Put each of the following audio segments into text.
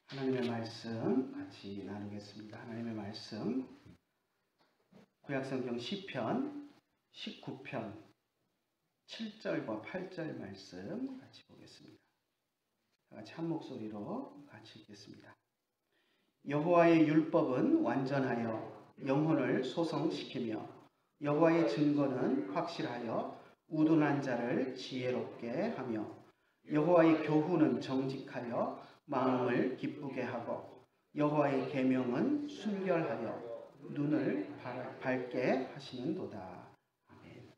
하나님의 말씀 같이 나누겠습니다. 하나님의 말씀 구약성경 시편 19편 7절과 8절 말씀 같이 보겠습니다. 같이 한 목소리로 같이 읽겠습니다. 여호와의 율법은 완전하여 영혼을 소성시키며 여호와의 증거는 확실하여 우둔한 자를 지혜롭게 하며 여호와의 교훈은 정직하여 마음을 기쁘게 하고 여호와의 계명은 순결하여 눈을 밝게 하시는도다. 아멘.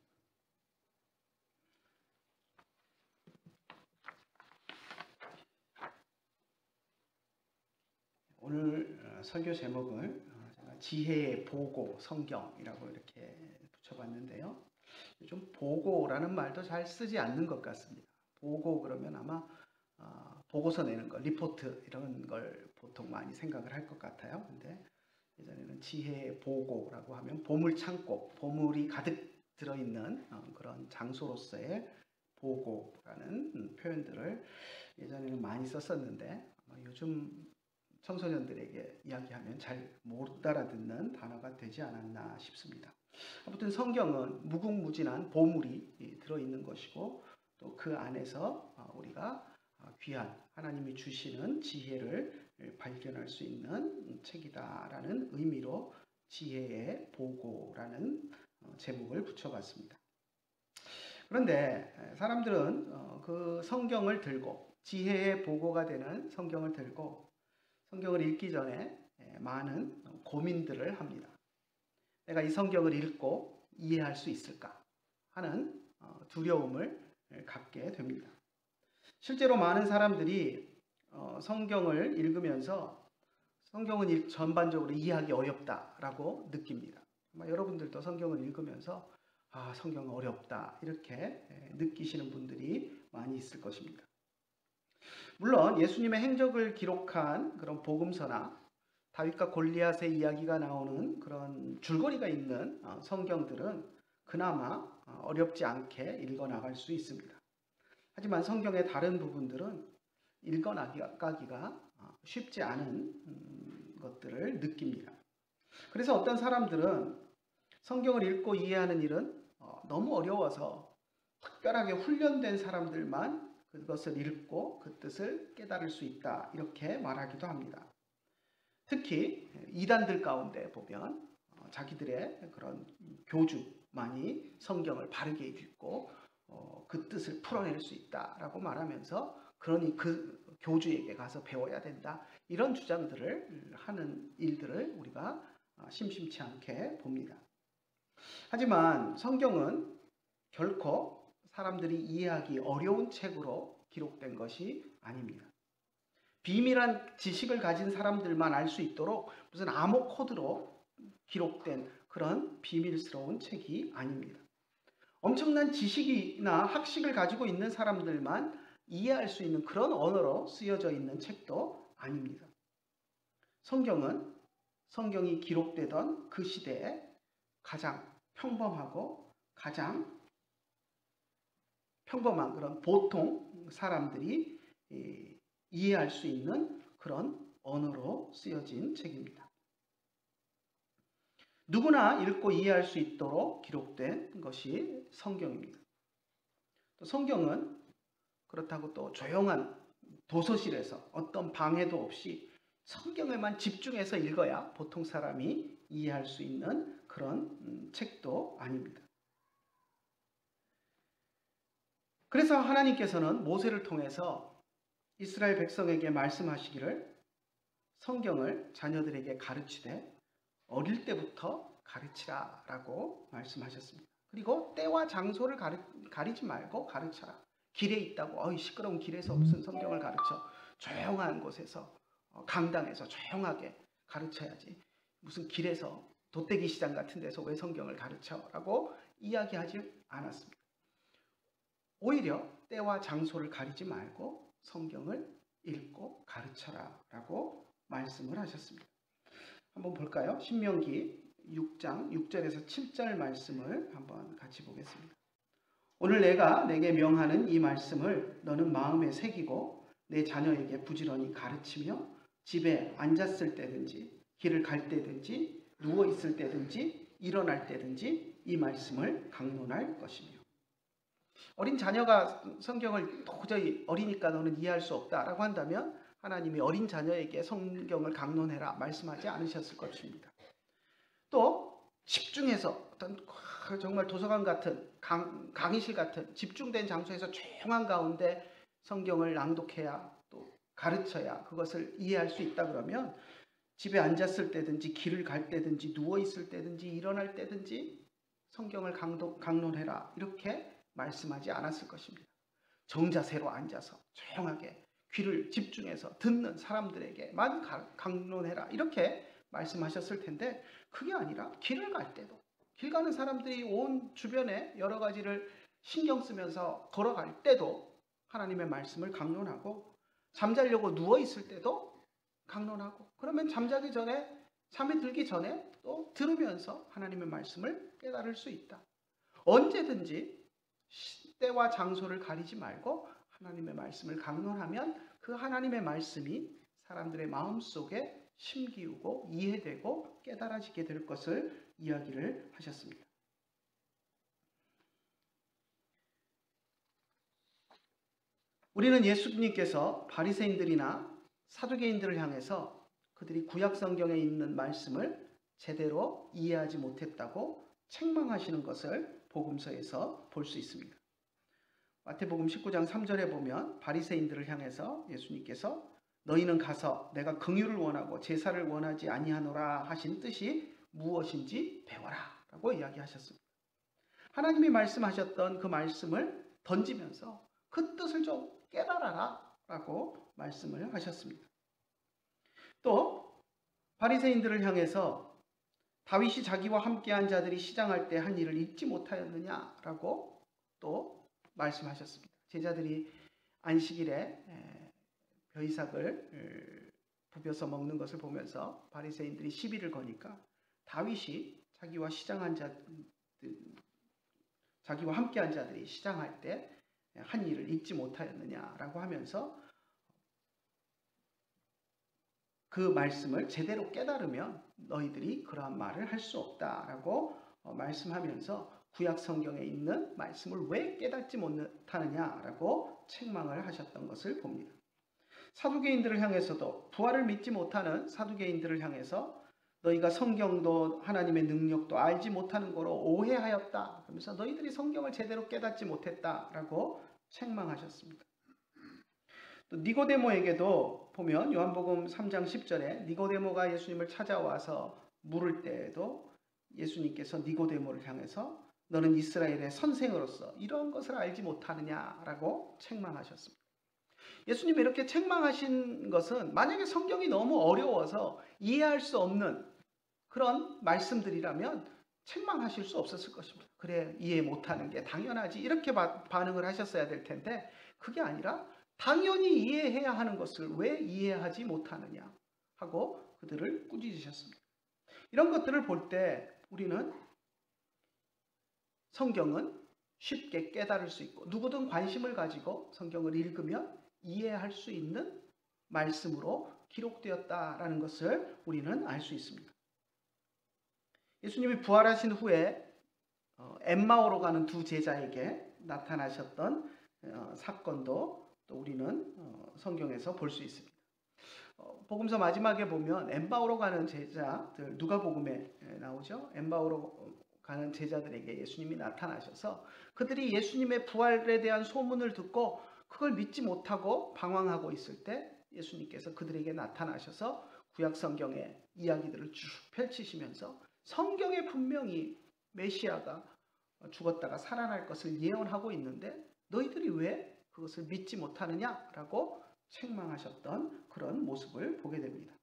오늘 설교 제목을 제가 지혜의 보고 성경이라고 이렇게 붙여봤는데요. 좀 보고라는 말도 잘 쓰지 않는 것 같습니다. 보고 그러면 아마 보고서 내는 거, 리포트 이런 걸 보통 많이 생각을 할 것 같아요. 근데 예전에는 지혜의 보고라고 하면 보물창고, 보물이 가득 들어있는 그런 장소로서의 보고라는 표현들을 예전에는 많이 썼었는데 요즘 청소년들에게 이야기하면 잘 못 알아듣는 단어가 되지 않았나 싶습니다. 아무튼 성경은 무궁무진한 보물이 들어있는 것이고 또 그 안에서 우리가 귀한 하나님이 주시는 지혜를 발견할 수 있는 책이다라는 의미로 지혜의 보고라는 제목을 붙여봤습니다. 그런데 사람들은 그 성경을 들고 지혜의 보고가 되는 성경을 들고 성경을 읽기 전에 많은 고민들을 합니다. 내가 이 성경을 읽고 이해할 수 있을까 하는 두려움을 갖게 됩니다. 실제로 많은 사람들이 성경을 읽으면서 성경은 전반적으로 이해하기 어렵다라고 느낍니다. 아마 여러분들도 성경을 읽으면서 성경은 어렵다 이렇게 느끼시는 분들이 많이 있을 것입니다. 물론 예수님의 행적을 기록한 그런 복음서나 다윗과 골리앗의 이야기가 나오는 그런 줄거리가 있는 성경들은 그나마 어렵지 않게 읽어나갈 수 있습니다. 하지만 성경의 다른 부분들은 읽어나가기가 쉽지 않은 것들을 느낍니다. 그래서 어떤 사람들은 성경을 읽고 이해하는 일은 너무 어려워서 특별하게 훈련된 사람들만 그것을 읽고 그 뜻을 깨달을 수 있다 이렇게 말하기도 합니다. 특히 이단들 가운데 보면 자기들의 그런 교주만이 성경을 바르게 읽고 그 뜻을 풀어낼 수 있다라고 말하면서 그러니 그 교주에게 가서 배워야 된다 이런 주장들을 하는 일들을 우리가 심심치 않게 봅니다. 하지만 성경은 결코 사람들이 이해하기 어려운 책으로 기록된 것이 아닙니다. 비밀한 지식을 가진 사람들만 알 수 있도록 무슨 암호 코드로 기록된 그런 비밀스러운 책이 아닙니다. 엄청난 지식이나 학식을 가지고 있는 사람들만 이해할 수 있는 그런 언어로 쓰여져 있는 책도 아닙니다. 성경은 성경이 기록되던 그 시대에 가장 평범하고 가장 평범한 그런 보통 사람들이 이해할 수 있는 그런 언어로 쓰여진 책입니다. 누구나 읽고 이해할 수 있도록 기록된 것이 성경입니다. 또 성경은 그렇다고 또 조용한 도서실에서 어떤 방해도 없이 성경에만 집중해서 읽어야 보통 사람이 이해할 수 있는 그런 책도 아닙니다. 그래서 하나님께서는 모세를 통해서 이스라엘 백성에게 말씀하시기를 성경을 자녀들에게 가르치되 어릴 때부터 가르치라라고 말씀하셨습니다. 그리고 때와 장소를 가리지 말고 가르쳐라. 길에 있다고 시끄러운 길에서 무슨 성경을 가르쳐. 조용한 곳에서 강당에서 조용하게 가르쳐야지. 무슨 길에서 돗대기 시장 같은 데서 왜 성경을 가르쳐라고 이야기하지 않았습니다. 오히려 때와 장소를 가리지 말고 성경을 읽고 가르쳐라라고 말씀을 하셨습니다. 한번 볼까요? 신명기 6장 6절에서 7절 말씀을 한번 같이 보겠습니다. 오늘 내가 내게 명하는 이 말씀을 너는 마음에 새기고 내 자녀에게 부지런히 가르치며 집에 앉았을 때든지 길을 갈 때든지 누워 있을 때든지 일어날 때든지 이 말씀을 강론할 것이며 어린 자녀가 성경을 도저히 어리니까 너는 이해할 수 없다라고 한다면 하나님이 어린 자녀에게 성경을 강론해라 말씀하지 않으셨을 것입니다. 또 집중해서 어떤 정말 도서관 같은 강의실 같은 집중된 장소에서 조용한 가운데 성경을 낭독해야 또 가르쳐야 그것을 이해할 수 있다 그러면 집에 앉았을 때든지 길을 갈 때든지 누워 있을 때든지 일어날 때든지 성경을 강론해라 이렇게 말씀하지 않았을 것입니다. 정자세로 앉아서 조용하게 귀를 집중해서 듣는 사람들에게만 강론해라 이렇게 말씀하셨을 텐데 그게 아니라 길을 갈 때도 길 가는 사람들이 온 주변에 여러 가지를 신경 쓰면서 걸어갈 때도 하나님의 말씀을 강론하고 잠자려고 누워 있을 때도 강론하고 그러면 잠자기 전에 잠에 들기 전에 또 들으면서 하나님의 말씀을 깨달을 수 있다. 언제든지 시대와 장소를 가리지 말고 하나님의 말씀을 강론하면 그 하나님의 말씀이 사람들의 마음속에 심기우고 이해되고 깨달아지게 될 것을 이야기를 하셨습니다. 우리는 예수님께서 바리새인들이나 사두개인들을 향해서 그들이 구약 성경에 있는 말씀을 제대로 이해하지 못했다고 책망하시는 것을 복음서에서 볼 수 있습니다. 마태복음 19장 3절에 보면 바리새인들을 향해서 예수님께서 너희는 가서 내가 긍휼을 원하고 제사를 원하지 아니하노라 하신 뜻이 무엇인지 배워라 라고 이야기하셨습니다. 하나님이 말씀하셨던 그 말씀을 던지면서 그 뜻을 좀 깨달아라 라고 말씀을 하셨습니다. 또 바리새인들을 향해서 다윗이 자기와 함께한 자들이 시장할 때 한 일을 잊지 못하였느냐라고 또 말씀하셨습니다. 제자들이 안식일에 벼이삭을 부벼서 먹는 것을 보면서 바리새인들이 시비를 거니까 다윗이 자기와 함께한 자들이 시장할 때 한 일을 잊지 못하였느냐라고 하면서 그 말씀을 제대로 깨달으면 너희들이 그러한 말을 할 수 없다라고 말씀하면서 구약 성경에 있는 말씀을 왜 깨닫지 못하느냐라고 책망을 하셨던 것을 봅니다. 사두개인들을 향해서도 부활을 믿지 못하는 사두개인들을 향해서 너희가 성경도 하나님의 능력도 알지 못하는 거로 오해하였다. 그러면서 너희들이 성경을 제대로 깨닫지 못했다라고 책망하셨습니다. 또 니고데모에게도 보면 요한복음 3장 10절에 니고데모가 예수님을 찾아와서 물을 때에도 예수님께서 니고데모를 향해서 너는 이스라엘의 선생으로서 이런 것을 알지 못하느냐라고 책망하셨습니다. 예수님이 이렇게 책망하신 것은 만약에 성경이 너무 어려워서 이해할 수 없는 그런 말씀들이라면 책망하실 수 없었을 것입니다. 그래 이해 못하는 게 당연하지 이렇게 반응을 하셨어야 될 텐데 그게 아니라 당연히 이해해야 하는 것을 왜 이해하지 못하느냐 하고 그들을 꾸짖으셨습니다. 이런 것들을 볼 때 우리는 성경은 쉽게 깨달을 수 있고 누구든 관심을 가지고 성경을 읽으면 이해할 수 있는 말씀으로 기록되었다라는 것을 우리는 알 수 있습니다. 예수님이 부활하신 후에 엠마오로 가는 두 제자에게 나타나셨던 사건도 또 우리는 성경에서 볼 수 있습니다. 복음서 마지막에 보면 엠마오로 가는 제자들 누가복음에 나오죠. 엠마오로 가는 제자들에게 예수님이 나타나셔서 그들이 예수님의 부활에 대한 소문을 듣고 그걸 믿지 못하고 방황하고 있을 때 예수님께서 그들에게 나타나셔서 구약 성경의 이야기들을 쭉 펼치시면서 성경에 분명히 메시아가 죽었다가 살아날 것을 예언하고 있는데 너희들이 왜 그것을 믿지 못하느냐라고 책망하셨던 그런 모습을 보게 됩니다.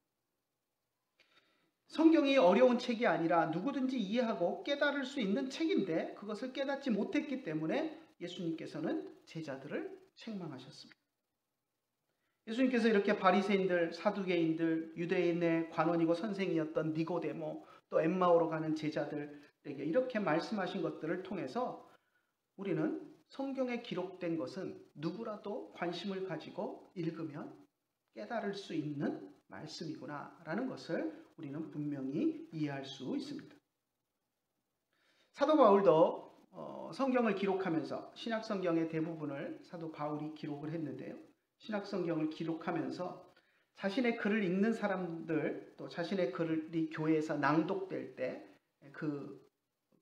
성경이 어려운 책이 아니라 누구든지 이해하고 깨달을 수 있는 책인데 그것을 깨닫지 못했기 때문에 예수님께서는 제자들을 책망하셨습니다. 예수님께서 이렇게 바리새인들, 사두개인들, 유대인의 관원이고 선생이었던 니고데모, 또 엠마오로 가는 제자들에게 이렇게 말씀하신 것들을 통해서 우리는 성경에 기록된 것은 누구라도 관심을 가지고 읽으면 깨달을 수 있는 말씀이구나라는 것을 우리는 분명히 이해할 수 있습니다. 사도 바울도 성경을 기록하면서 신약 성경의 대부분을 사도 바울이 기록을 했는데요. 신약 성경을 기록하면서 자신의 글을 읽는 사람들, 또 자신의 글이 교회에서 낭독될 때 그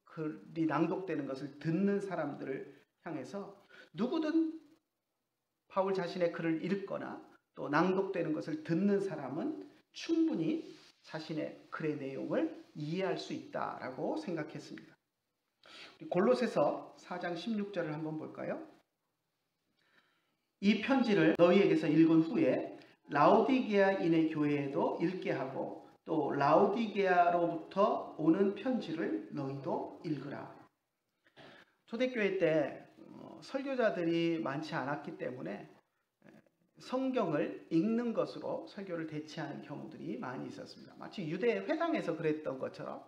글이 낭독되는 것을 듣는 사람들을 향해서 누구든 바울 자신의 글을 읽거나 또 낭독되는 것을 듣는 사람은 충분히 자신의 글의 내용을 이해할 수 있다라고 생각했습니다. 골로새서 4장 16절을 한번 볼까요? 이 편지를 너희에게서 읽은 후에 라오디게아인의 교회에도 읽게 하고 또 라오디게아로부터 오는 편지를 너희도 읽으라. 초대교회 때 설교자들이 많지 않았기 때문에 성경을 읽는 것으로 설교를 대체하는 경우들이 많이 있었습니다. 마치 유대 회당에서 그랬던 것처럼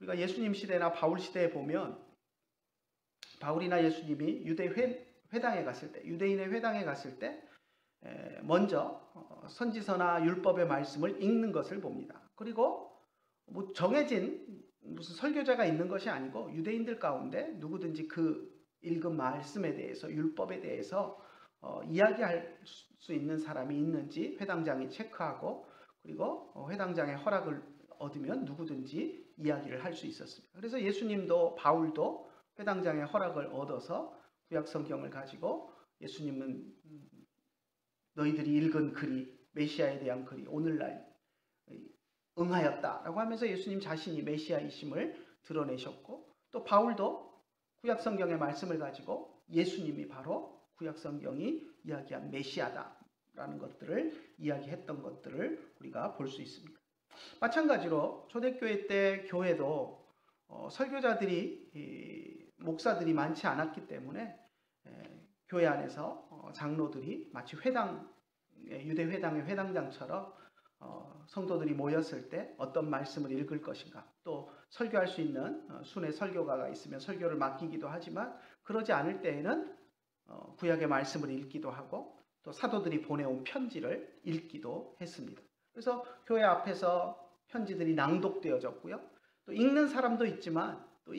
우리가 예수님 시대나 바울 시대에 보면 바울이나 예수님이 유대 회당에 갔을 때, 유대인의 회당에 갔을 때 먼저 선지서나 율법의 말씀을 읽는 것을 봅니다. 그리고 뭐 정해진 무슨 설교자가 있는 것이 아니고 유대인들 가운데 누구든지 그 읽은 말씀에 대해서, 율법에 대해서 이야기할 수 있는 사람이 있는지 회당장이 체크하고, 그리고 회당장의 허락을 얻으면 누구든지 이야기를 할 수 있었습니다. 그래서 예수님도 바울도 회당장의 허락을 얻어서 구약 성경을 가지고 예수님은 너희들이 읽은 글이, 메시아에 대한 글이 오늘날 응하였다라고 하면서 예수님 자신이 메시아이심을 드러내셨고, 또 바울도 구약 성경의 말씀을 가지고 예수님이 바로 구약 성경이 이야기한 메시아다라는 것들을 이야기했던 것들을 우리가 볼 수 있습니다. 마찬가지로 초대교회 때 교회도 설교자들이 목사들이 많지 않았기 때문에 교회 안에서 장로들이 마치 회당, 유대 회당의 회당장처럼 성도들이 모였을 때 어떤 말씀을 읽을 것인가, 또 설교할 수 있는 순회 설교가가 있으면 설교를 맡기기도 하지만 그러지 않을 때에는 구약의 말씀을 읽기도 하고 또 사도들이 보내온 편지를 읽기도 했습니다. 그래서 교회 앞에서 편지들이 낭독되어졌고요. 또 읽는 사람도 있지만 또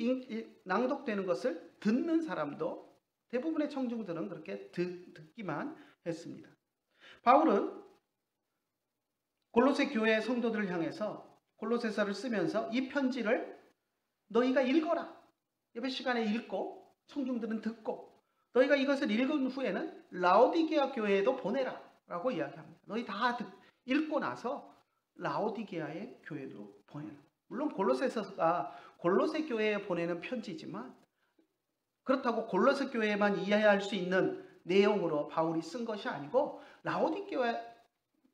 낭독되는 것을 듣는 사람도, 대부분의 청중들은 그렇게 듣기만 했습니다. 바울은 골로새 교회 성도들을 향해서 골로새서를 쓰면서 이 편지를 너희가 읽어라. 예배 시간에 읽고 청중들은 듣고, 너희가 이것을 읽은 후에는 라오디게아 교회에도 보내라 라고 이야기합니다. 너희 다 읽고 나서 라오디게아의 교회도 보내라. 물론 골로새서가 골로새 교회에 보내는 편지지만 그렇다고 골로새 교회만 이해할 수 있는 내용으로 바울이 쓴 것이 아니고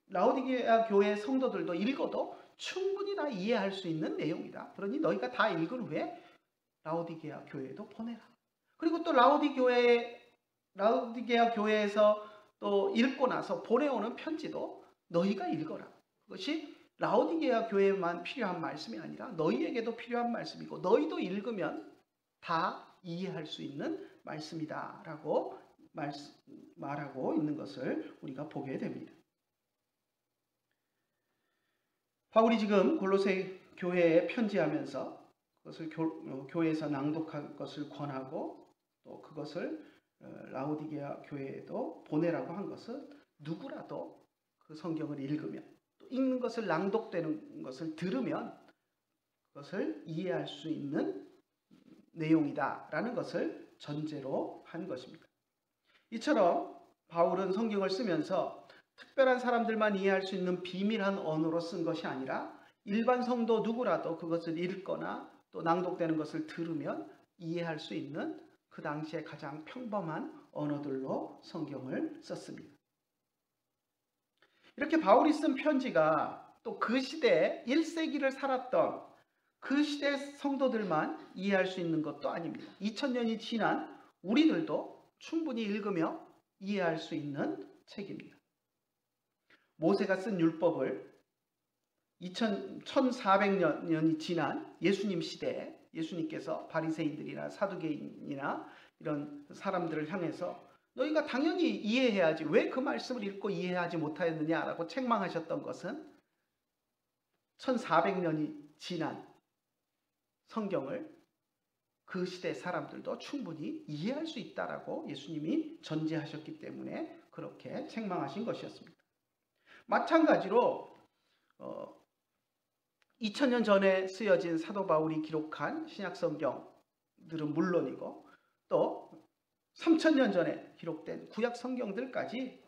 라오디게아 교회 성도들도 읽어도 충분히 다 이해할 수 있는 내용이다. 그러니 너희가 다 읽은 후에 라오디게아 교회에도 보내라. 그리고 또 라오디게아 교회에서 또 읽고 나서 보내오는 편지도 너희가 읽어라. 그것이 라오디게아 교회에만 필요한 말씀이 아니라 너희에게도 필요한 말씀이고 너희도 읽으면 다 이해할 수 있는 말씀이다 라고 말하고 있는 것을 우리가 보게 됩니다. 바울이 지금 골로새 교회에 편지하면서 그것을 교회에서 낭독할 것을 권하고 또 그것을 라오디게아 교회에도 보내라고 한 것은 누구라도 그 성경을 읽으면, 또 읽는 것을 낭독되는 것을 들으면 그것을 이해할 수 있는 내용이다라는 것을 전제로 한 것입니다. 이처럼 바울은 성경을 쓰면서 특별한 사람들만 이해할 수 있는 비밀한 언어로 쓴 것이 아니라 일반 성도 누구라도 그것을 읽거나 또 낭독되는 것을 들으면 이해할 수 있는 그 당시에 가장 평범한 언어들로 성경을 썼습니다. 이렇게 바울이 쓴 편지가 또 그 시대에 1세기를 살았던 그 시대 성도들만 이해할 수 있는 것도 아닙니다. 2000년이 지난 우리들도 충분히 읽으며 이해할 수 있는 책입니다. 모세가 쓴 율법을 1400년이 지난 예수님 시대에 예수님께서 바리새인들이나 사두개인이나 이런 사람들을 향해서 너희가 당연히 이해해야지 왜 그 말씀을 읽고 이해하지 못하였느냐라고 책망하셨던 것은 1400년이 지난 성경을 그 시대 사람들도 충분히 이해할 수 있다라고 예수님이 전제하셨기 때문에 그렇게 책망하신 것이었습니다. 마찬가지로 2000년 전에 쓰여진 사도 바울이 기록한 신약 성경들은 물론이고 또 3000년 전에 기록된 구약 성경들까지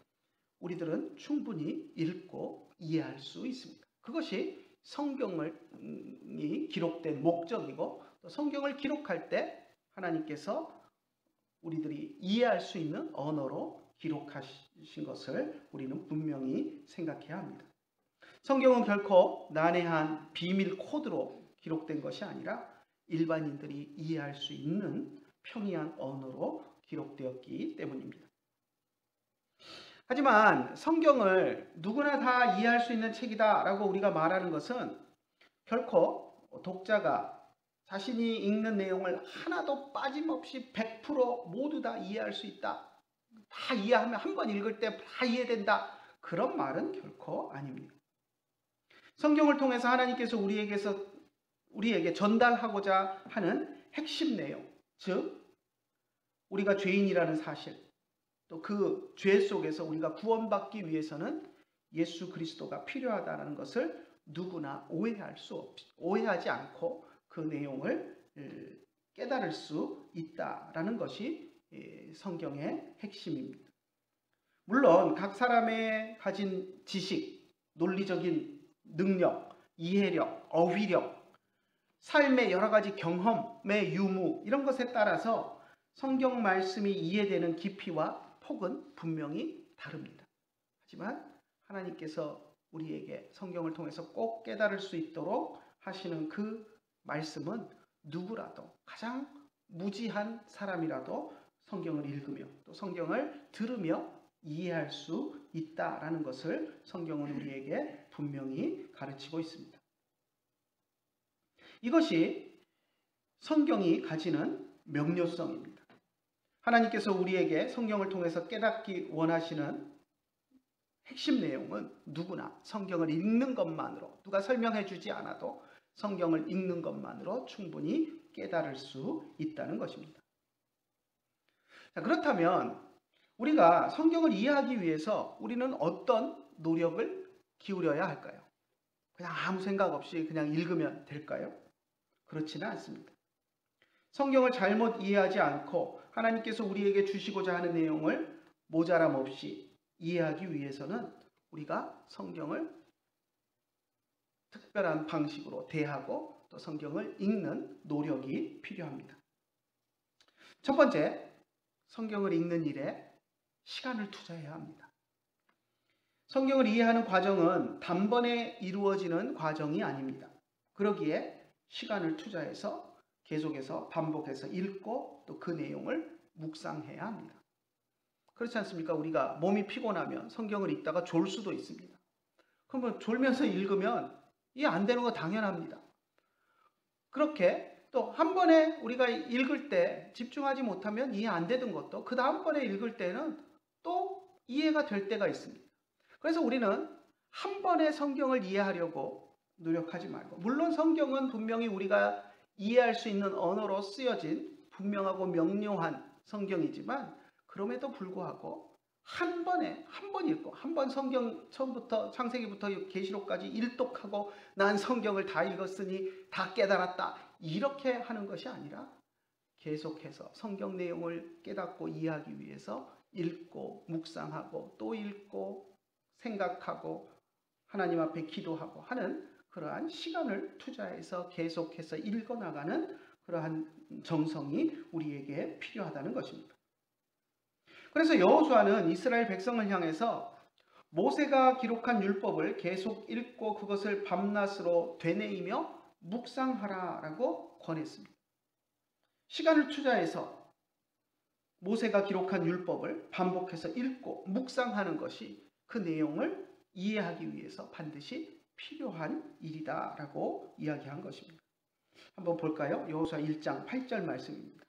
우리들은 충분히 읽고 이해할 수 있습니다. 그것이 성경이 기록된 목적이고 또 성경을 기록할 때 하나님께서 우리들이 이해할 수 있는 언어로 기록하신 것을 우리는 분명히 생각해야 합니다. 성경은 결코 난해한 비밀 코드로 기록된 것이 아니라 일반인들이 이해할 수 있는 평이한 언어로 기록되었기 때문입니다. 하지만 성경을 누구나 다 이해할 수 있는 책이다 라고 우리가 말하는 것은 결코 독자가 자신이 읽는 내용을 하나도 빠짐없이 100% 모두 다 이해할 수 있다. 다 이해하면 한 번 읽을 때 다 이해된다. 그런 말은 결코 아닙니다. 성경을 통해서 하나님께서 우리에게 전달하고자 하는 핵심 내용, 즉 우리가 죄인이라는 사실, 또 그 죄 속에서 우리가 구원받기 위해서는 예수 그리스도가 필요하다는 것을 누구나 오해하지 않고 그 내용을 깨달을 수 있다라는 것이 성경의 핵심입니다. 물론 각 사람의 가진 지식, 논리적인 능력, 이해력, 어휘력, 삶의 여러 가지 경험의 유무 이런 것에 따라서 성경 말씀이 이해되는 깊이와 폭은 분명히 다릅니다. 하지만 하나님께서 우리에게 성경을 통해서 꼭 깨달을 수 있도록 하시는 그 말씀은 누구라도 가장 무지한 사람이라도 성경을 읽으며 또 성경을 들으며 이해할 수 있다라는 것을 성경은 우리에게 분명히 가르치고 있습니다. 이것이 성경이 가지는 명료성입니다. 하나님께서 우리에게 성경을 통해서 깨닫기 원하시는 핵심 내용은 누구나 성경을 읽는 것만으로, 누가 설명해 주지 않아도 성경을 읽는 것만으로 충분히 깨달을 수 있다는 것입니다. 자, 그렇다면 우리가 성경을 이해하기 위해서 우리는 어떤 노력을 기울여야 할까요? 그냥 아무 생각 없이 그냥 읽으면 될까요? 그렇지는 않습니다. 성경을 잘못 이해하지 않고 하나님께서 우리에게 주시고자 하는 내용을 모자람 없이 이해하기 위해서는 우리가 성경을 특별한 방식으로 대하고 또 성경을 읽는 노력이 필요합니다. 첫 번째, 성경을 읽는 일에 시간을 투자해야 합니다. 성경을 이해하는 과정은 단번에 이루어지는 과정이 아닙니다. 그러기에 시간을 투자해서 계속해서 반복해서 읽고 또 그 내용을 묵상해야 합니다. 그렇지 않습니까? 우리가 몸이 피곤하면 성경을 읽다가 졸 수도 있습니다. 그러면 졸면서 읽으면 이해 안 되는 거 당연합니다. 그렇게 또 한 번에 우리가 읽을 때 집중하지 못하면 이해 안 되던 것도 그 다음번에 읽을 때는 또 이해가 될 때가 있습니다. 그래서 우리는 한 번에 성경을 이해하려고 노력하지 말고, 물론 성경은 분명히 우리가 이해할 수 있는 언어로 쓰여진 분명하고 명료한 성경이지만 그럼에도 불구하고 한 번 읽고 한 번 성경 처음부터 창세기부터 계시록까지 일독하고 난 성경을 다 읽었으니 다 깨달았다 이렇게 하는 것이 아니라 계속해서 성경 내용을 깨닫고 이해하기 위해서 읽고 묵상하고 또 읽고 생각하고 하나님 앞에 기도하고 하는 그러한 시간을 투자해서 계속해서 읽어나가는 그러한 정성이 우리에게 필요하다는 것입니다. 그래서 여호수아는 이스라엘 백성을 향해서 모세가 기록한 율법을 계속 읽고 그것을 밤낮으로 되뇌이며 묵상하라라고 권했습니다. 시간을 투자해서 모세가 기록한 율법을 반복해서 읽고 묵상하는 것이 그 내용을 이해하기 위해서 반드시 필요한 일이다라고 이야기한 것입니다. 한번 볼까요? 여호수아 1장 8절 말씀입니다.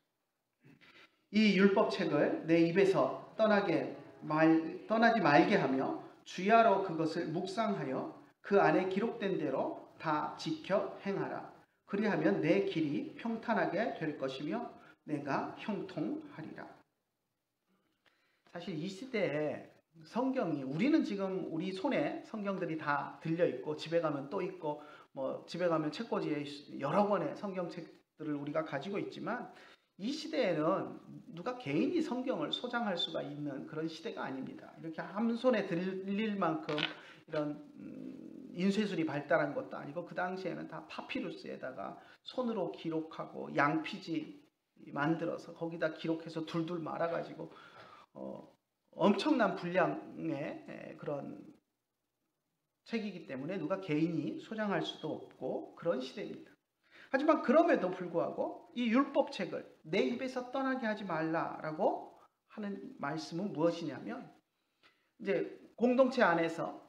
이 율법책을 내 입에서 떠나지 말게 하며 주야로 그것을 묵상하여 그 안에 기록된 대로 다 지켜 행하라. 그리하면 내 길이 평탄하게 될 것이며 내가 형통하리라. 사실 이 시대에 성경이, 우리는 지금 우리 손에 성경들이 다 들려 있고 집에 가면 또 있고 뭐 집에 가면 책꽂이에 여러 권의 성경책들을 우리가 가지고 있지만, 이 시대에는 누가 개인이 성경을 소장할 수가 있는 그런 시대가 아닙니다. 이렇게 한 손에 들릴 만큼 이런 인쇄술이 발달한 것도 아니고, 그 당시에는 다 파피루스에다가 손으로 기록하고 양피지 만들어서 거기다 기록해서 둘둘 말아가지고 엄청난 분량의 그런 책이기 때문에 누가 개인이 소장할 수도 없고 그런 시대입니다. 하지만 그럼에도 불구하고 이 율법책을 내 입에서 떠나게 하지 말라라고 하는 말씀은 무엇이냐면, 이제 공동체 안에서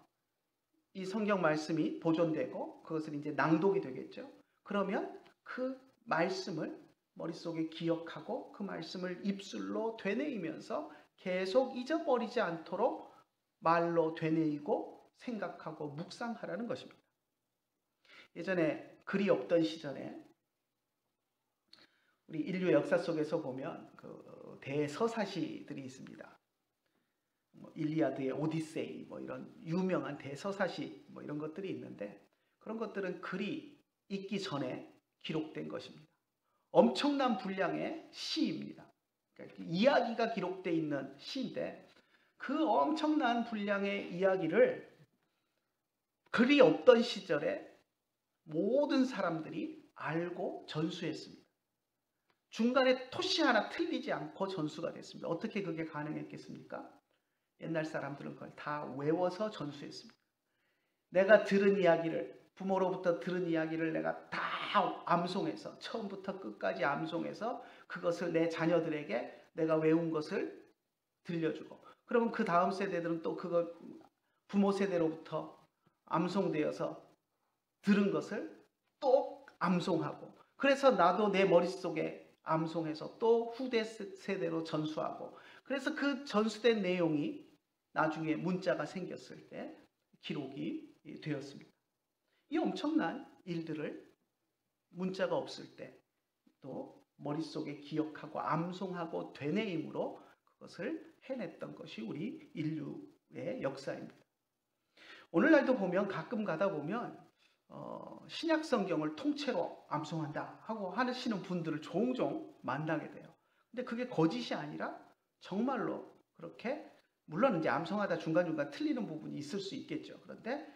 이 성경 말씀이 보존되고 그것을 이제 낭독이 되겠죠. 그러면 그 말씀을 머릿속에 기억하고 그 말씀을 입술로 되뇌이면서 계속 잊어버리지 않도록 말로 되뇌이고 생각하고 묵상하라는 것입니다. 예전에 글이 없던 시절에 우리 인류 역사 속에서 보면 그 대서사시들이 있습니다. 뭐 일리아드의 오디세이, 뭐 이런 유명한 대서사시 뭐 이런 것들이 있는데, 그런 것들은 글이 있기 전에 기록된 것입니다. 엄청난 분량의 시입니다. 그러니까 이야기가 기록되어 있는 시인데, 그 엄청난 분량의 이야기를 글이 없던 시절에 모든 사람들이 알고 전수했습니다. 중간에 토시 하나 틀리지 않고 전수가 됐습니다. 어떻게 그게 가능했겠습니까? 옛날 사람들은 그걸 다 외워서 전수했습니다. 내가 들은 이야기를, 부모로부터 들은 이야기를 내가 다 암송해서 처음부터 끝까지 암송해서 그것을 내 자녀들에게 내가 외운 것을 들려주고, 그러면 그 다음 세대들은 또 그걸 부모 세대로부터 암송되어서 들은 것을 또 암송하고, 그래서 나도 내 머릿속에 암송해서 또 후대 세대로 전수하고, 그래서 그 전수된 내용이 나중에 문자가 생겼을 때 기록이 되었습니다. 이 엄청난 일들을 문자가 없을 때 또 머릿속에 기억하고 암송하고 되뇌임으로 그것을 해냈던 것이 우리 인류의 역사입니다. 오늘날도 보면 가끔 가다 보면 신약 성경을 통째로 암송한다 하고 하시는 분들을 종종 만나게 돼요. 근데 그게 거짓이 아니라 정말로 그렇게, 물론 이제 암송하다 중간중간 틀리는 부분이 있을 수 있겠죠. 그런데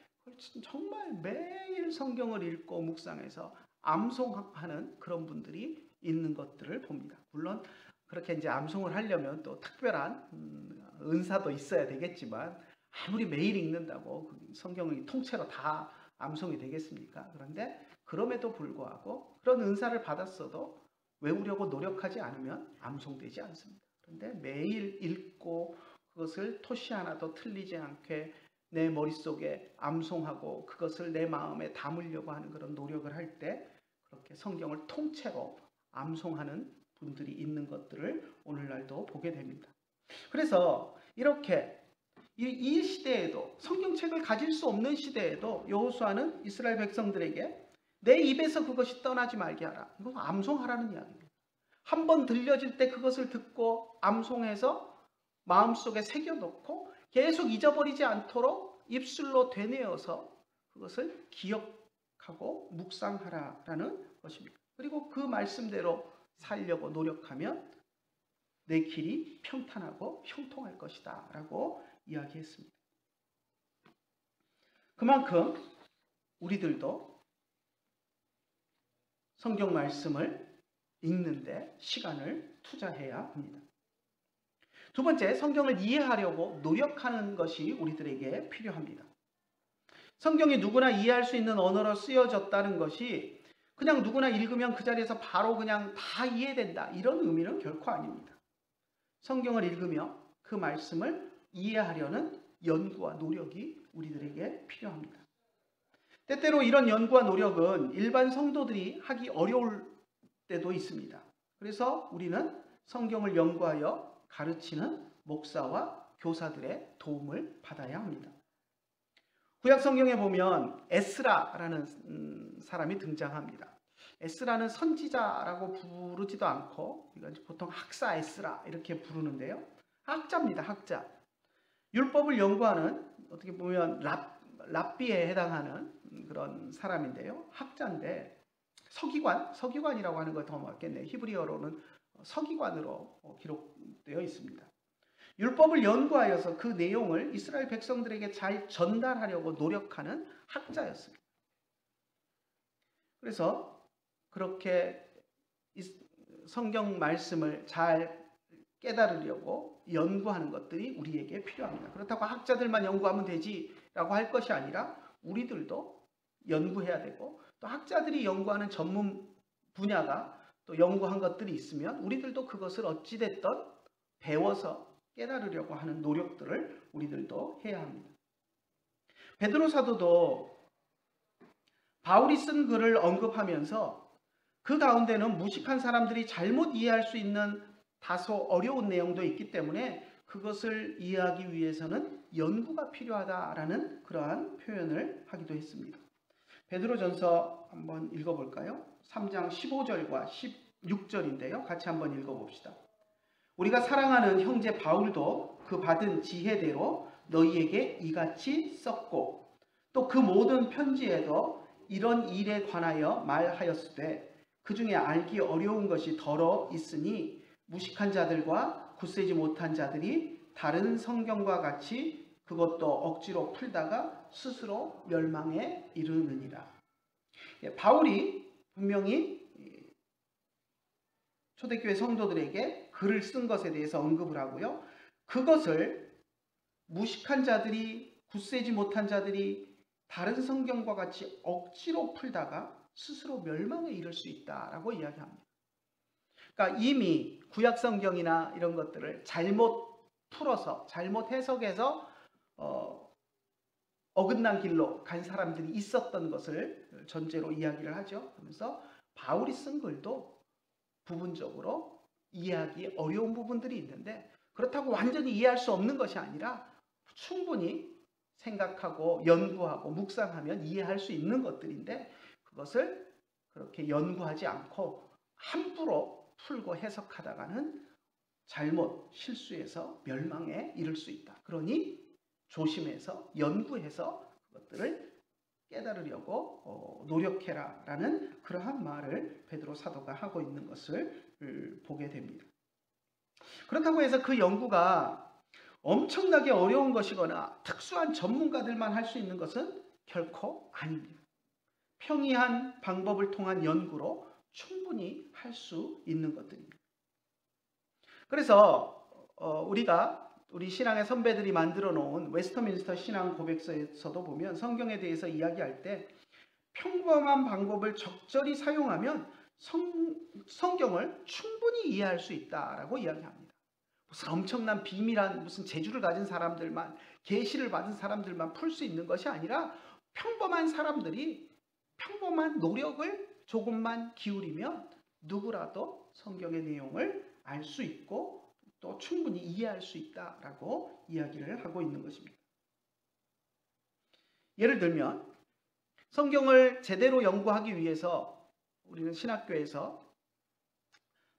정말 매일 성경을 읽고 묵상해서 암송하는 그런 분들이 있는 것들을 봅니다. 물론 그렇게 이제 암송을 하려면 또 특별한 은사도 있어야 되겠지만, 아무리 매일 읽는다고 성경이 통째로 다 암송이 되겠습니까? 그런데 그럼에도 불구하고 그런 은사를 받았어도 외우려고 노력하지 않으면 암송되지 않습니다. 그런데 매일 읽고 그것을 토시 하나도 틀리지 않게 내 머릿속에 암송하고 그것을 내 마음에 담으려고 하는 그런 노력을 할 때 그렇게 성경을 통째로 암송하는 분들이 있는 것들을 오늘날도 보게 됩니다. 그래서 이렇게 이 시대에도, 성경책을 가질 수 없는 시대에도 여호수아는 이스라엘 백성들에게 내 입에서 그것이 떠나지 말게 하라, 이건 암송하라는 이야기입니다. 한번 들려질 때 그것을 듣고 암송해서 마음속에 새겨놓고 계속 잊어버리지 않도록 입술로 되뇌어서 그것을 기억하고 묵상하라라는 것입니다. 그리고 그 말씀대로 살려고 노력하면 내 길이 평탄하고 형통할 것이다 라고 이야기했습니다. 그만큼 우리들도 성경 말씀을 읽는데 시간을 투자해야 합니다. 두 번째, 성경을 이해하려고 노력하는 것이 우리들에게 필요합니다. 성경이 누구나 이해할 수 있는 언어로 쓰여졌다는 것이 그냥 누구나 읽으면 그 자리에서 바로 그냥 다 이해된다, 이런 의미는 결코 아닙니다. 성경을 읽으며 그 말씀을 이해하려는 연구와 노력이 우리들에게 필요합니다. 때때로 이런 연구와 노력은 일반 성도들이 하기 어려울 때도 있습니다. 그래서 우리는 성경을 연구하여 가르치는 목사와 교사들의 도움을 받아야 합니다. 구약 성경에 보면 에스라라는 사람이 등장합니다. 에스라는 선지자라고 부르지도 않고 보통 학사 에스라 이렇게 부르는데요. 학자입니다. 학자. 율법을 연구하는 어떻게 보면 랍비에 해당하는 그런 사람인데요. 학자인데 서기관이라고 하는 거 더 맞겠네요. 히브리어로는 서기관으로 기록되어 있습니다. 율법을 연구하여서 그 내용을 이스라엘 백성들에게 잘 전달하려고 노력하는 학자였습니다. 그래서 그렇게 성경 말씀을 잘 깨달으려고 연구하는 것들이 우리에게 필요합니다. 그렇다고 학자들만 연구하면 되지라고 할 것이 아니라 우리들도 연구해야 되고, 또 학자들이 연구하는 전문 분야가 또 연구한 것들이 있으면 우리들도 그것을 어찌됐든 배워서 깨달으려고 하는 노력들을 우리들도 해야 합니다. 베드로 사도도 바울이 쓴 글을 언급하면서 그 가운데는 무식한 사람들이 잘못 이해할 수 있는 다소 어려운 내용도 있기 때문에 그것을 이해하기 위해서는 연구가 필요하다라는 그러한 표현을 하기도 했습니다. 베드로전서 한번 읽어볼까요? 3장 15절과 16절인데요. 같이 한번 읽어봅시다. 우리가 사랑하는 형제 바울도 그 받은 지혜대로 너희에게 이같이 썼고, 또 그 모든 편지에도 이런 일에 관하여 말하였으되 그 중에 알기 어려운 것이 더러 있으니 무식한 자들과 굳세지 못한 자들이 다른 성경과 같이 그것도 억지로 풀다가 스스로 멸망에 이르느니라. 바울이 분명히 초대교회 성도들에게 글을 쓴 것에 대해서 언급을 하고요. 그것을 무식한 자들이, 굳세지 못한 자들이 다른 성경과 같이 억지로 풀다가 스스로 멸망에 이를 수 있다라고 이야기합니다. 그러니까 이미 구약 성경이나 이런 것들을 잘못 풀어서 잘못 해석해서 어긋난 길로 간 사람들이 있었던 것을 전제로 이야기를 하죠. 그러면서 바울이 쓴 글도 부분적으로 이해하기 어려운 부분들이 있는데, 그렇다고 완전히 이해할 수 없는 것이 아니라 충분히 생각하고 연구하고 묵상하면 이해할 수 있는 것들인데, 그것을 그렇게 연구하지 않고 함부로 풀고 해석하다가는 잘못 실수해서 멸망에 이를 수 있다. 그러니 조심해서 연구해서 그것들을 깨달으려고 노력해라 라는 그러한 말을 베드로 사도가 하고 있는 것을 보게 됩니다. 그렇다고 해서 그 연구가 엄청나게 어려운 것이거나 특수한 전문가들만 할 수 있는 것은 결코 아닙니다. 평이한 방법을 통한 연구로 충분히 할 수 있는 것들입니다. 그래서 우리 신앙의 선배들이 만들어 놓은 웨스터민스터 신앙 고백서에서도 보면 성경에 대해서 이야기할 때 평범한 방법을 적절히 사용하면 성경을 충분히 이해할 수 있다라고 이야기합니다. 무슨 엄청난 비밀한 무슨 재주를 가진 사람들만, 계시를 받은 사람들만 풀 수 있는 것이 아니라 평범한 사람들이 평범한 노력을 조금만 기울이면 누구라도 성경의 내용을 알 수 있고 또 충분히 이해할 수 있다라고 이야기를 하고 있는 것입니다. 예를 들면 성경을 제대로 연구하기 위해서 우리는 신학교에서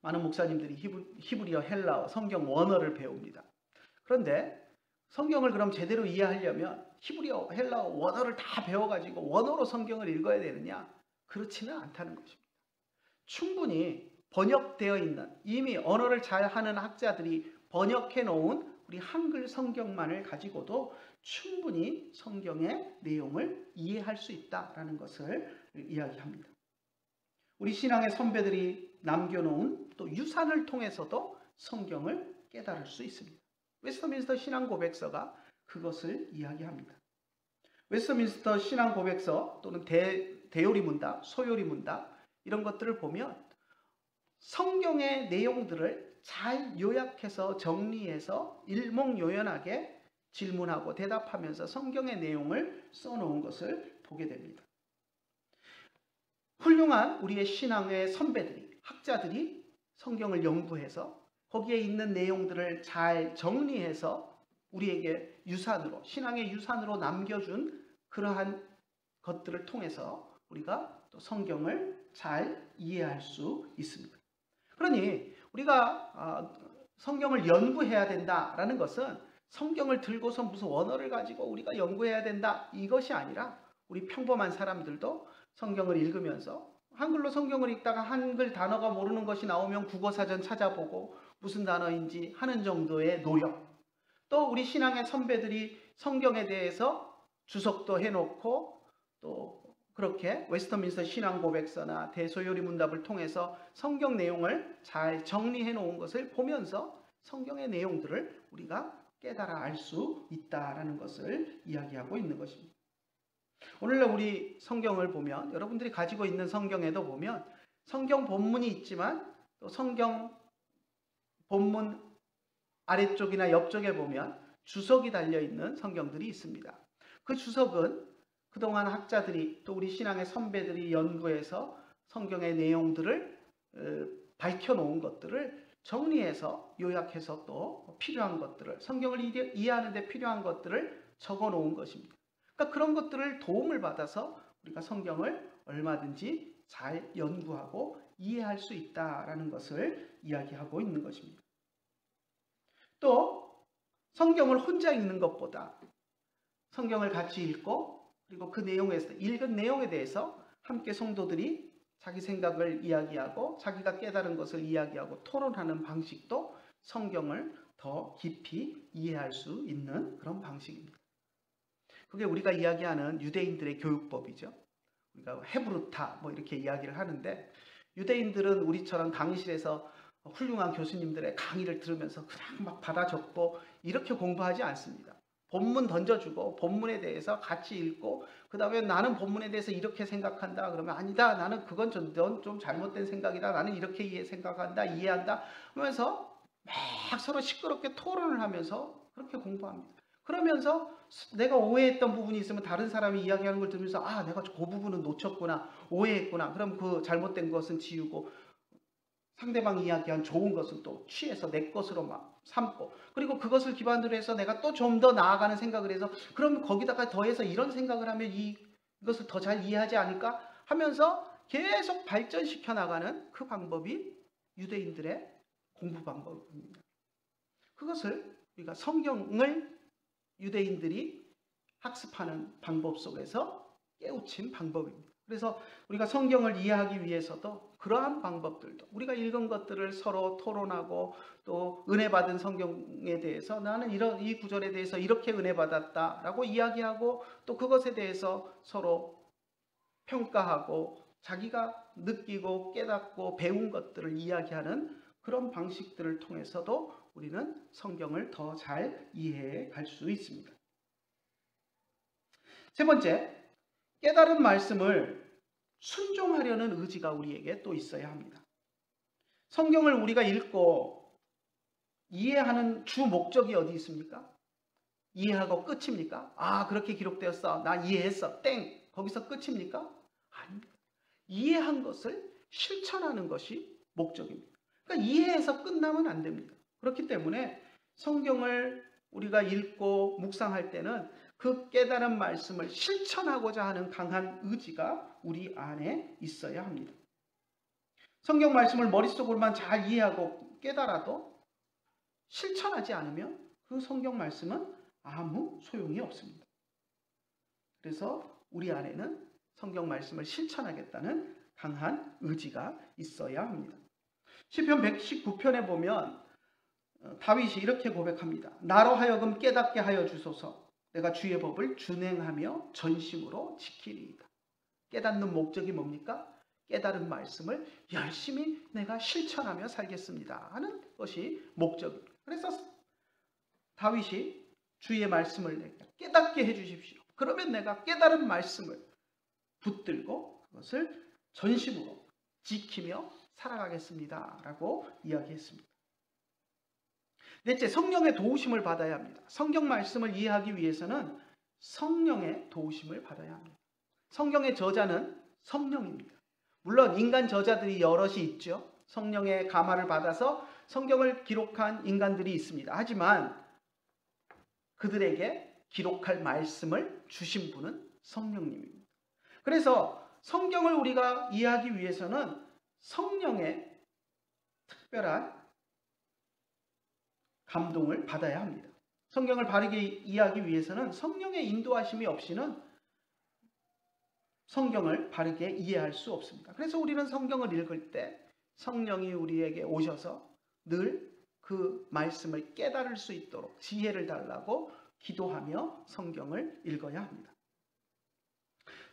많은 목사님들이 히브리어, 헬라어, 성경 원어를 배웁니다. 그런데 성경을 그럼 제대로 이해하려면 히브리어, 헬라어, 원어를 다 배워가지고 원어로 성경을 읽어야 되느냐? 그렇지는 않다는 것입니다. 충분히 번역되어 있는, 이미 언어를 잘하는 학자들이 번역해 놓은 우리 한글 성경만을 가지고도 충분히 성경의 내용을 이해할 수 있다라는 것을 이야기합니다. 우리 신앙의 선배들이 남겨놓은 또 유산을 통해서도 성경을 깨달을 수 있습니다. 웨스터민스터 신앙 고백서가 그것을 이야기합니다. 웨스터민스터 신앙 고백서 또는 대요리 문답, 소요리 문답 이런 것들을 보면 성경의 내용들을 잘 요약해서 정리해서 일목요연하게 질문하고 대답하면서 성경의 내용을 써놓은 것을 보게 됩니다. 훌륭한 우리의 신앙의 선배들이, 학자들이 성경을 연구해서 거기에 있는 내용들을 잘 정리해서 우리에게 유산으로, 신앙의 유산으로 남겨준 그러한 것들을 통해서 우리가 또 성경을 잘 이해할 수 있습니다. 그러니 우리가 성경을 연구해야 된다라는 것은 성경을 들고서 무슨 원어를 가지고 우리가 연구해야 된다 이것이 아니라 우리 평범한 사람들도 성경을 읽으면서 한글로 성경을 읽다가 한글 단어가 모르는 것이 나오면 국어사전 찾아보고 무슨 단어인지 하는 정도의 노력, 또 우리 신앙의 선배들이 성경에 대해서 주석도 해놓고 또 그렇게 웨스터민스터 신앙고백서나 대소요리문답을 통해서 성경 내용을 잘 정리해 놓은 것을 보면서 성경의 내용들을 우리가 깨달아 알 수 있다라는 것을 이야기하고 있는 것입니다. 오늘날 우리 성경을 보면 여러분들이 가지고 있는 성경에도 보면 성경 본문이 있지만 또 성경 본문 아래쪽이나 옆쪽에 보면 주석이 달려있는 성경들이 있습니다. 그 주석은 그동안 학자들이 또 우리 신앙의 선배들이 연구해서 성경의 내용들을 밝혀놓은 것들을 정리해서 요약해서 또 필요한 것들을 성경을 이해하는 데 필요한 것들을 적어놓은 것입니다. 그러니까 그런 것들을 도움을 받아서 우리가 성경을 얼마든지 잘 연구하고 이해할 수 있다라는 것을 이야기하고 있는 것입니다. 또 성경을 혼자 읽는 것보다 성경을 같이 읽고 그리고 그 내용에서 읽은 내용에 대해서 함께 성도들이 자기 생각을 이야기하고 자기가 깨달은 것을 이야기하고 토론하는 방식도 성경을 더 깊이 이해할 수 있는 그런 방식입니다. 그게 우리가 이야기하는 유대인들의 교육법이죠. 우리가 헤브루타 뭐 이렇게 이야기를 하는데 유대인들은 우리처럼 강의실에서 훌륭한 교수님들의 강의를 들으면서 그냥 막 받아 적고 이렇게 공부하지 않습니다. 본문 던져주고 본문에 대해서 같이 읽고 그 다음에 나는 본문에 대해서 이렇게 생각한다 그러면 아니다 나는 그건 넌 좀 잘못된 생각이다 나는 이렇게 생각한다 이해한다 하면서 막 서로 시끄럽게 토론을 하면서 그렇게 공부합니다. 그러면서 내가 오해했던 부분이 있으면 다른 사람이 이야기하는 걸 들으면서 아 내가 그 부분은 놓쳤구나 오해했구나 그럼 그 잘못된 것은 지우고 상대방이 이야기한 좋은 것은 또 취해서 내 것으로 막 삼고 그리고 그것을 기반으로 해서 내가 또 좀 더 나아가는 생각을 해서 그럼 거기다가 더해서 이런 생각을 하면 이것을 더 잘 이해하지 않을까 하면서 계속 발전시켜 나가는 그 방법이 유대인들의 공부 방법입니다. 그것을 우리가 성경을 유대인들이 학습하는 방법 속에서 깨우친 방법입니다. 그래서 우리가 성경을 이해하기 위해서도 그러한 방법들도 우리가 읽은 것들을 서로 토론하고 또 은혜 받은 성경에 대해서 나는 이 구절에 대해서 이렇게 은혜 받았다라고 이야기하고 또 그것에 대해서 서로 평가하고 자기가 느끼고 깨닫고 배운 것들을 이야기하는 그런 방식들을 통해서도 우리는 성경을 더 잘 이해해 갈 수 있습니다. 세 번째, 깨달은 말씀을 순종하려는 의지가 우리에게 또 있어야 합니다. 성경을 우리가 읽고 이해하는 주 목적이 어디 있습니까? 이해하고 끝입니까? 아 그렇게 기록되었어. 나 이해했어. 땡. 거기서 끝입니까? 아닙니다. 이해한 것을 실천하는 것이 목적입니다. 그러니까 이해해서 끝나면 안 됩니다. 그렇기 때문에 성경을 우리가 읽고 묵상할 때는 그 깨달은 말씀을 실천하고자 하는 강한 의지가 우리 안에 있어야 합니다. 성경 말씀을 머릿속으로만 잘 이해하고 깨달아도 실천하지 않으면 그 성경 말씀은 아무 소용이 없습니다. 그래서 우리 안에는 성경 말씀을 실천하겠다는 강한 의지가 있어야 합니다. 시편 119편에 보면 다윗이 이렇게 고백합니다. 나로 하여금 깨닫게 하여 주소서. 내가 주의 법을 준행하며 전심으로 지키리이다. 깨닫는 목적이 뭡니까? 깨달은 말씀을 열심히 내가 실천하며 살겠습니다 하는 것이 목적입니다. 그래서 다윗이 주의 말씀을 내가 깨닫게 해주십시오. 그러면 내가 깨달은 말씀을 붙들고 그것을 전심으로 지키며 살아가겠습니다 라고 이야기했습니다. 넷째, 성령의 도우심을 받아야 합니다. 성경 말씀을 이해하기 위해서는 성령의 도우심을 받아야 합니다. 성경의 저자는 성령입니다. 물론 인간 저자들이 여럿이 있죠. 성령의 감화를 받아서 성경을 기록한 인간들이 있습니다. 하지만 그들에게 기록할 말씀을 주신 분은 성령님입니다. 그래서 성경을 우리가 이해하기 위해서는 성령의 특별한 감동을 받아야 합니다. 성경을 바르게 이해하기 위해서는 성령의 인도하심이 없이는 성경을 바르게 이해할 수 없습니다. 그래서 우리는 성경을 읽을 때 성령이 우리에게 오셔서 늘 그 말씀을 깨달을 수 있도록 지혜를 달라고 기도하며 성경을 읽어야 합니다.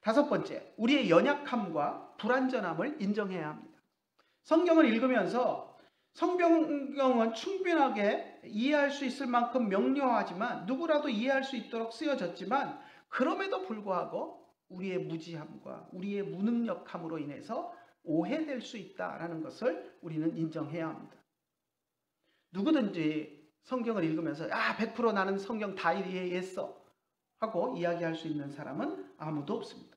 다섯 번째, 우리의 연약함과 불완전함을 인정해야 합니다. 성경을 읽으면서 성경은 충분하게 이해할 수 있을 만큼 명료하지만 누구라도 이해할 수 있도록 쓰여졌지만 그럼에도 불구하고 우리의 무지함과 우리의 무능력함으로 인해서 오해될 수 있다는 것을 우리는 인정해야 합니다. 누구든지 성경을 읽으면서 100% 나는 성경 다 이해했어 하고 이야기할 수 있는 사람은 아무도 없습니다.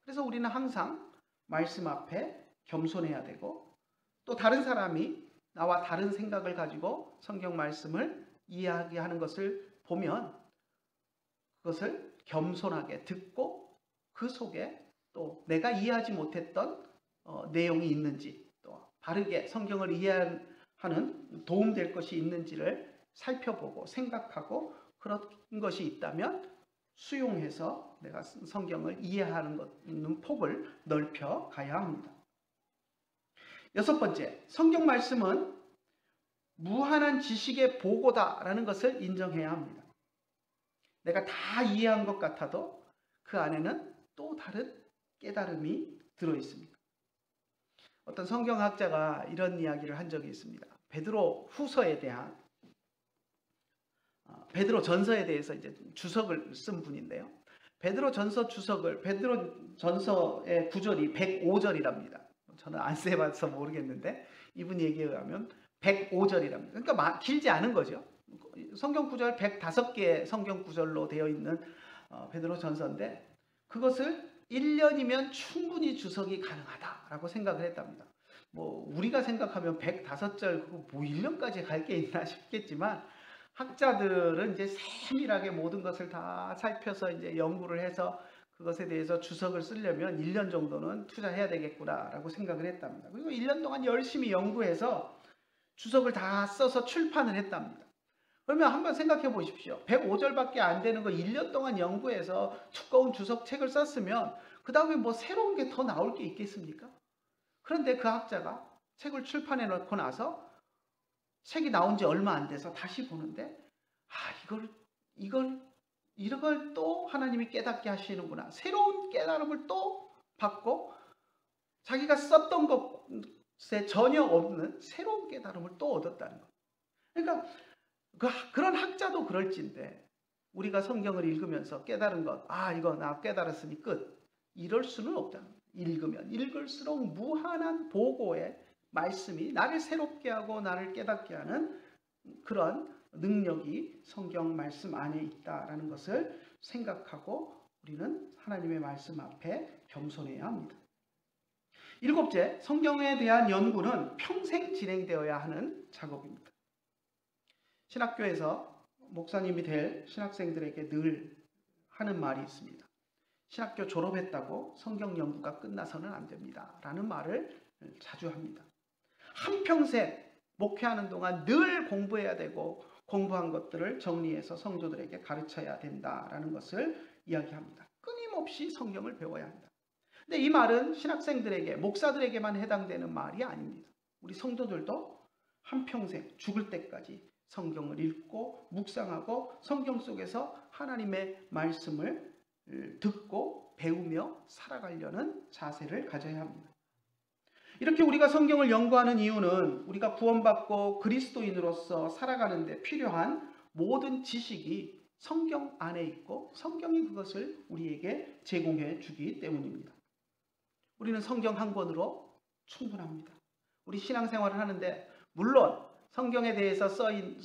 그래서 우리는 항상 말씀 앞에 겸손해야 되고 또 다른 사람이 나와 다른 생각을 가지고 성경 말씀을 이야기하는 것을 보면 그것을 겸손하게 듣고 그 속에 또 내가 이해하지 못했던 내용이 있는지 또 바르게 성경을 이해하는 도움될 것이 있는지를 살펴보고 생각하고 그런 것이 있다면 수용해서 내가 성경을 이해하는 폭을 넓혀 가야 합니다. 여섯 번째, 성경 말씀은 무한한 지식의 보고다라는 것을 인정해야 합니다. 내가 다 이해한 것 같아도 그 안에는 또 다른 깨달음이 들어 있습니다. 어떤 성경학자가 이런 이야기를 한 적이 있습니다. 베드로 전서에 대해서 이제 주석을 쓴 분인데요. 베드로 전서의 9절이 105절이랍니다. 저는 안 써봐서 모르겠는데 이분 얘기에 의하면 105절이랍니다. 그러니까 길지 않은 거죠. 성경 구절 105개의 성경 구절로 되어 있는 베드로 전서인데 그것을 1년이면 충분히 주석이 가능하다라고 생각을 했답니다. 우리가 생각하면 105절 그거 1년까지 갈 게 있나 싶겠지만 학자들은 이제 세밀하게 모든 것을 다 살펴서 이제 연구를 해서 그것에 대해서 주석을 쓰려면 1년 정도는 투자해야 되겠구나라고 생각을 했답니다. 그리고 1년 동안 열심히 연구해서 주석을 다 써서 출판을 했답니다. 그러면 한번 생각해 보십시오. 105절밖에 안 되는 거 1년 동안 연구해서 두꺼운 주석책을 썼으면 그 다음에 새로운 게 더 나올 게 있겠습니까? 그런데 그 학자가 책을 출판해 놓고 나서 책이 나온 지 얼마 안 돼서 다시 보는데 이걸 또 하나님이 깨닫게 하시는구나. 새로운 깨달음을 또 받고 자기가 썼던 것에 전혀 없는 새로운 깨달음을 또 얻었다는 것. 그러니까 그런 학자도 그럴진데 우리가 성경을 읽으면서 깨달은 것, 이거 나 깨달았으니 끝. 이럴 수는 없다는 거예요. 읽으면 읽을수록 무한한 보고의 말씀이 나를 새롭게 하고 나를 깨닫게 하는 그런 능력이 성경 말씀 안에 있다라는 것을 생각하고 우리는 하나님의 말씀 앞에 겸손해야 합니다. 일곱째, 성경에 대한 연구는 평생 진행되어야 하는 작업입니다. 신학교에서 목사님이 될 신학생들에게 늘 하는 말이 있습니다. 신학교 졸업했다고 성경 연구가 끝나서는 안 됩니다. 라는 말을 자주 합니다. 한평생 목회하는 동안 늘 공부해야 되고 공부한 것들을 정리해서 성도들에게 가르쳐야 된다라는 것을 이야기합니다. 끊임없이 성경을 배워야 한다. 근데 이 말은 신학생들에게, 목사들에게만 해당되는 말이 아닙니다. 우리 성도들도 한평생 죽을 때까지 성경을 읽고 묵상하고 성경 속에서 하나님의 말씀을 듣고 배우며 살아가려는 자세를 가져야 합니다. 이렇게 우리가 성경을 연구하는 이유는 우리가 구원받고 그리스도인으로서 살아가는 데 필요한 모든 지식이 성경 안에 있고 성경이 그것을 우리에게 제공해 주기 때문입니다. 우리는 성경 한 권으로 충분합니다. 우리 신앙생활을 하는데 물론 성경에 대해서 써준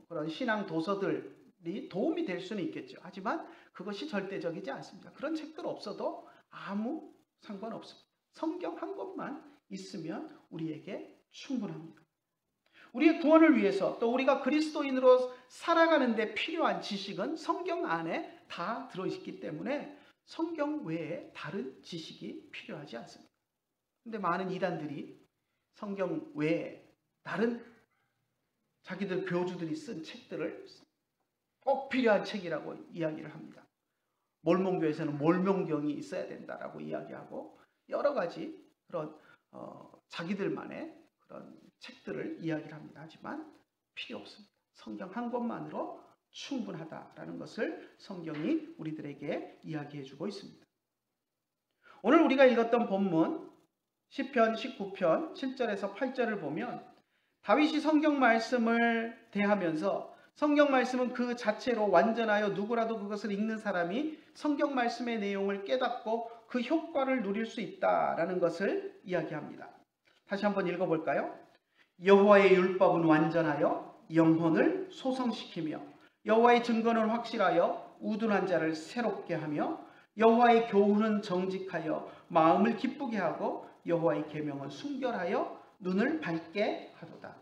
그런 신앙 도서들이 도움이 될 수는 있겠죠. 하지만 그것이 절대적이지 않습니다. 그런 책들 없어도 아무 상관없습니다. 성경 한 권만 있으면 우리에게 충분합니다. 우리의 구원을 위해서 또 우리가 그리스도인으로 살아가는 데 필요한 지식은 성경 안에 다 들어있기 때문에 성경 외에 다른 지식이 필요하지 않습니다. 근데 많은 이단들이 성경 외에 다른 자기들 교주들이 쓴 책들을 꼭 필요한 책이라고 이야기를 합니다. 몰몬교에서는 몰몬경이 있어야 된다라고 이야기하고 여러 가지 그런 자기들만의 그런 책들을 이야기를 합니다. 하지만 필요 없습니다. 성경 한 권만으로 충분하다라는 것을 성경이 우리들에게 이야기해 주고 있습니다. 오늘 우리가 읽었던 본문 시편 19편 7절에서 8절을 보면 다윗이 성경 말씀을 대하면서 성경 말씀은 그 자체로 완전하여 누구라도 그것을 읽는 사람이 성경 말씀의 내용을 깨닫고 그 효과를 누릴 수 있다라는 것을 이야기합니다. 다시 한번 읽어볼까요? 여호와의 율법은 완전하여 영혼을 소성시키며 여호와의 증거는 확실하여 우둔한 자를 새롭게 하며 여호와의 교훈은 정직하여 마음을 기쁘게 하고 여호와의 계명은 순결하여 눈을 밝게 하도다.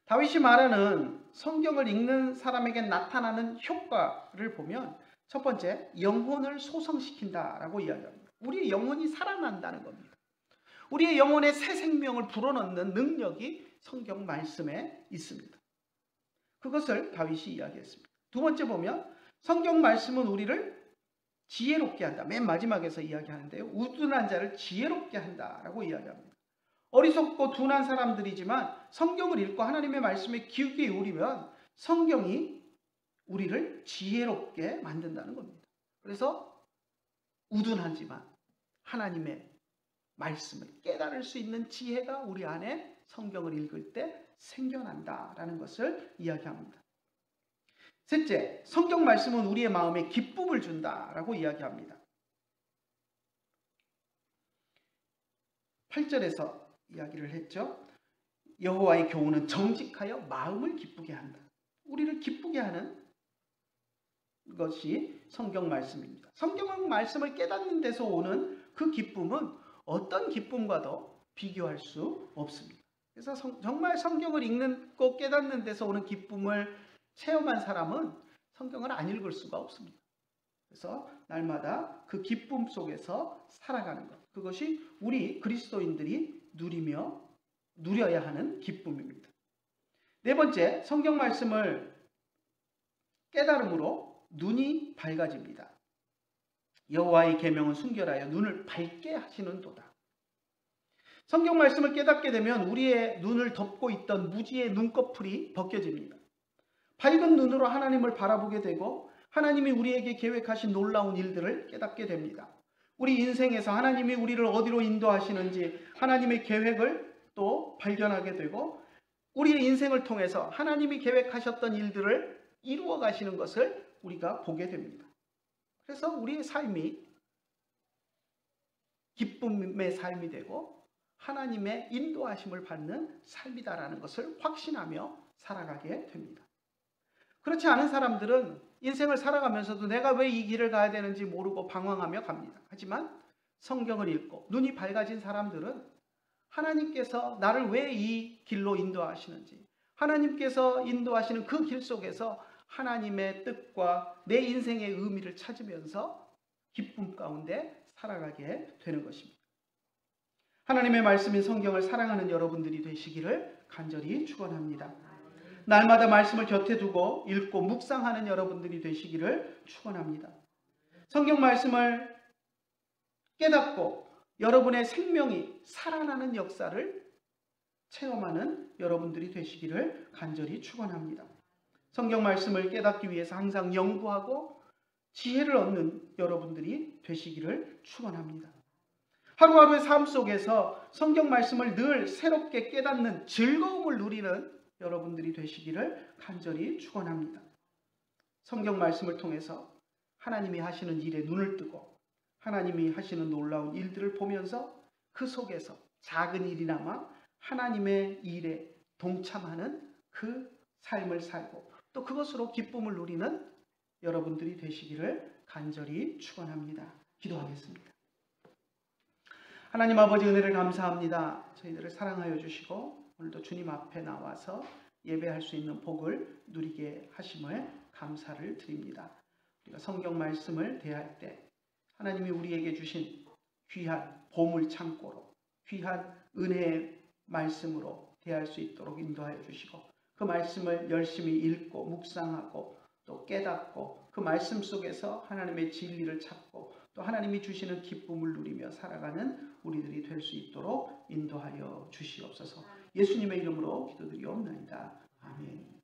다윗이 말하는 성경을 읽는 사람에게 나타나는 효과를 보면 첫 번째, 영혼을 소성시킨다라고 이야기합니다. 우리의 영혼이 살아난다는 겁니다. 우리의 영혼에 새 생명을 불어넣는 능력이 성경 말씀에 있습니다. 그것을 다윗이 이야기했습니다. 두 번째 보면 성경 말씀은 우리를 지혜롭게 한다. 맨 마지막에서 이야기하는데요. 우둔한 자를 지혜롭게 한다라고 이야기합니다. 어리석고 둔한 사람들이지만 성경을 읽고 하나님의 말씀에 귀 기울이면 성경이 우리를 지혜롭게 만든다는 겁니다. 그래서 우둔하지만 하나님의 말씀을 깨달을 수 있는 지혜가 우리 안에 성경을 읽을 때 생겨난다라는 것을 이야기합니다. 셋째, 성경 말씀은 우리의 마음에 기쁨을 준다라고 이야기합니다. 8절에서 이야기를 했죠. 여호와의 교훈은 정직하여 마음을 기쁘게 한다. 우리를 기쁘게 하는 것이 성경 말씀입니다. 성경 말씀을 깨닫는 데서 오는 그 기쁨은 어떤 기쁨과도 비교할 수 없습니다. 그래서 정말 성경을 읽고 깨닫는 데서 오는 기쁨을 체험한 사람은 성경을 안 읽을 수가 없습니다. 그래서 날마다 그 기쁨 속에서 살아가는 것, 그것이 우리 그리스도인들이 누려야 하는 기쁨입니다. 네 번째, 성경 말씀을 깨달음으로 눈이 밝아집니다. 여호와의 계명은 순결하여 눈을 밝게 하시는 도다. 성경 말씀을 깨닫게 되면 우리의 눈을 덮고 있던 무지의 눈꺼풀이 벗겨집니다. 밝은 눈으로 하나님을 바라보게 되고 하나님이 우리에게 계획하신 놀라운 일들을 깨닫게 됩니다. 우리 인생에서 하나님이 우리를 어디로 인도하시는지 하나님의 계획을 또 발견하게 되고 우리의 인생을 통해서 하나님이 계획하셨던 일들을 이루어 가시는 것을 우리가 보게 됩니다. 그래서 우리의 삶이 기쁨의 삶이 되고 하나님의 인도하심을 받는 삶이다라는 것을 확신하며 살아가게 됩니다. 그렇지 않은 사람들은 인생을 살아가면서도 내가 왜 이 길을 가야 되는지 모르고 방황하며 갑니다. 하지만 성경을 읽고 눈이 밝아진 사람들은 하나님께서 나를 왜 이 길로 인도하시는지, 하나님께서 인도하시는 그 길 속에서 하나님의 뜻과 내 인생의 의미를 찾으면서 기쁨 가운데 살아가게 되는 것입니다. 하나님의 말씀인 성경을 사랑하는 여러분들이 되시기를 간절히 축원합니다. 날마다 말씀을 곁에 두고 읽고 묵상하는 여러분들이 되시기를 축원합니다. 성경 말씀을 깨닫고 여러분의 생명이 살아나는 역사를 체험하는 여러분들이 되시기를 간절히 축원합니다. 성경 말씀을 깨닫기 위해서 항상 연구하고 지혜를 얻는 여러분들이 되시기를 축원합니다. 하루하루의 삶 속에서 성경 말씀을 늘 새롭게 깨닫는 즐거움을 누리는 여러분들이 되시기를 간절히 축원합니다. 성경 말씀을 통해서 하나님이 하시는 일에 눈을 뜨고 하나님이 하시는 놀라운 일들을 보면서 그 속에서 작은 일이나마 하나님의 일에 동참하는 그 삶을 살고 또 그것으로 기쁨을 누리는 여러분들이 되시기를 간절히 축원합니다. 기도하겠습니다. 하나님 아버지 은혜를 감사합니다. 저희들을 사랑하여 주시고 오늘도 주님 앞에 나와서 예배할 수 있는 복을 누리게 하심을 감사를 드립니다. 우리가 성경 말씀을 대할 때 하나님이 우리에게 주신 귀한 보물 창고로 귀한 은혜의 말씀으로 대할 수 있도록 인도하여 주시고 그 말씀을 열심히 읽고 묵상하고 또 깨닫고 그 말씀 속에서 하나님의 진리를 찾고 또 하나님이 주시는 기쁨을 누리며 살아가는 우리들이 될 수 있도록 인도하여 주시옵소서. 예수님의 이름으로 기도드리옵나이다. 아멘.